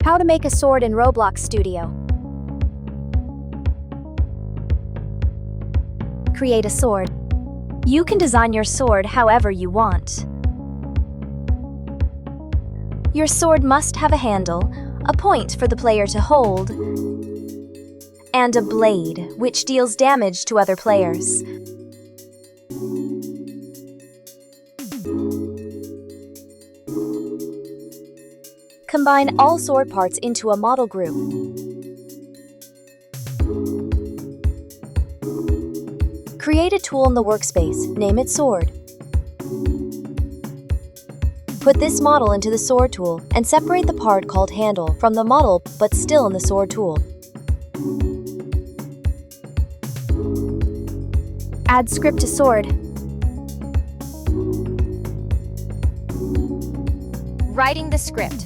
How to make a sword in Roblox Studio. Create a sword. You can design your sword however you want. Your sword must have a handle, a point for the player to hold, and a blade, which deals damage to other players. Combine all sword parts into a model group. Create a tool in the workspace, name it Sword. Put this model into the Sword tool and separate the part called Handle from the model but still in the Sword tool. Add script to Sword. Writing the script.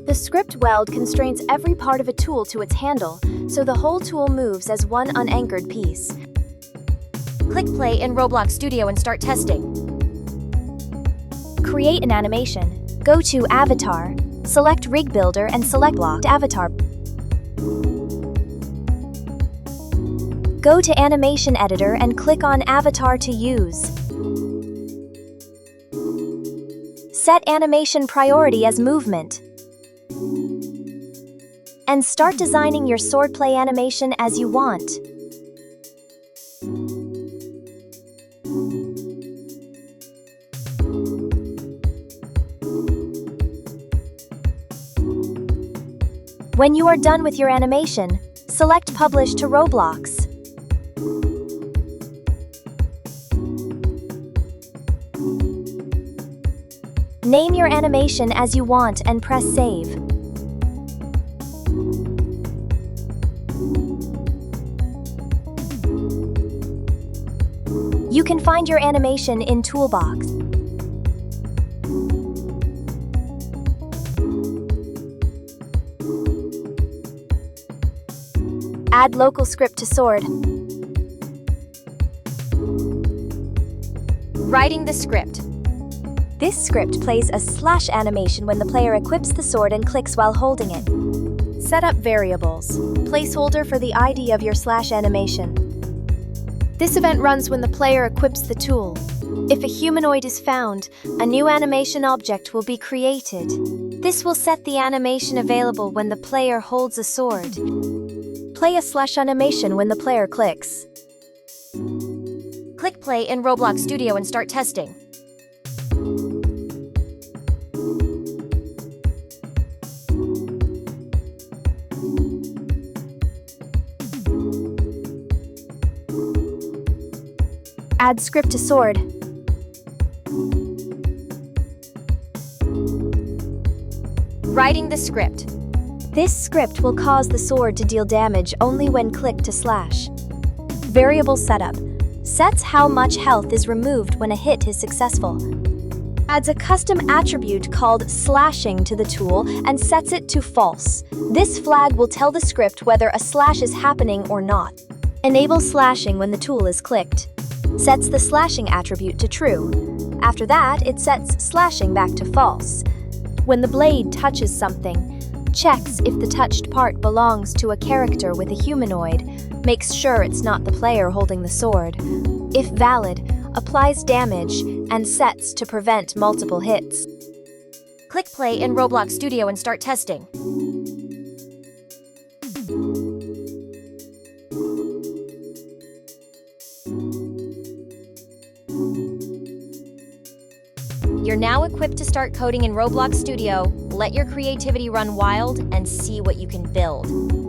The script Weld constrains every part of a tool to its handle, so the whole tool moves as one unanchored piece. Click play in Roblox Studio and start testing. Create an animation. Go to Avatar, select Rig Builder and select Blocked Avatar. Go to Animation Editor and click on Avatar to use. Set animation priority as movement. And start designing your swordplay animation as you want. When you are done with your animation, select Publish to Roblox. Name your animation as you want and press Save. You can find your animation in Toolbox. Add local script to Sword. Writing the script. This script plays a slash animation when the player equips the sword and clicks while holding it. Set up variables. Placeholder for the ID of your slash animation. This event runs when the player equips the tool. If a humanoid is found, a new animation object will be created. This will set the animation available when the player holds a sword. Play a slash animation when the player clicks. Click play in Roblox Studio and start testing. Add script to Sword. Writing the script. This script will cause the sword to deal damage only when clicked to slash. Variable setup. Sets how much health is removed when a hit is successful. Adds a custom attribute called slashing to the tool and sets it to false. This flag will tell the script whether a slash is happening or not. Enable slashing when the tool is clicked. Sets the slashing attribute to true. After that, it sets slashing back to false. When the blade touches something, checks if the touched part belongs to a character with a humanoid, makes sure it's not the player holding the sword. If valid, applies damage, and sets to prevent multiple hits. Click play in Roblox Studio and start testing. You're now equipped to start coding in Roblox Studio. Let your creativity run wild and see what you can build.